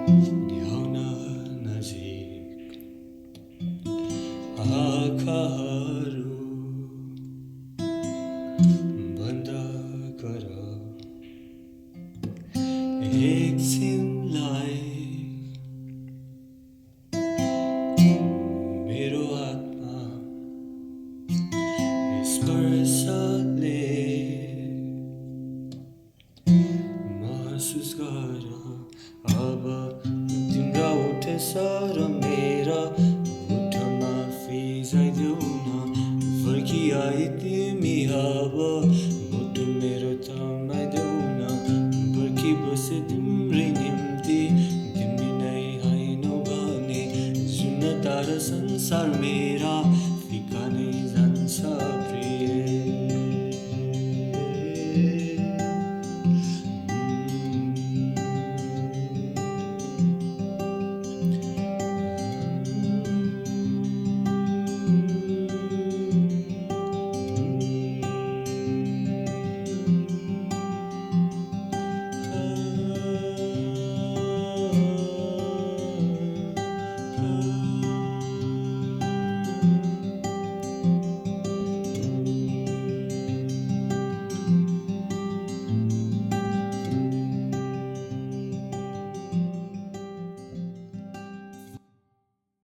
ल्याउन नजिक आँखाहरू बन्द गर एकछिनलाई मेरो आत्मा स्पर्शले महसुस गर अब तिम्रा ओठ सर मेरा ओठमा फिजाइदेऊ न फर्किआए तिमी अब मुटु मेरो थमाइदेऊ न पर्खिबसे तिम्रै निम्ति तिमी नै हैनौ भने सुन्न तारा संसार मेरा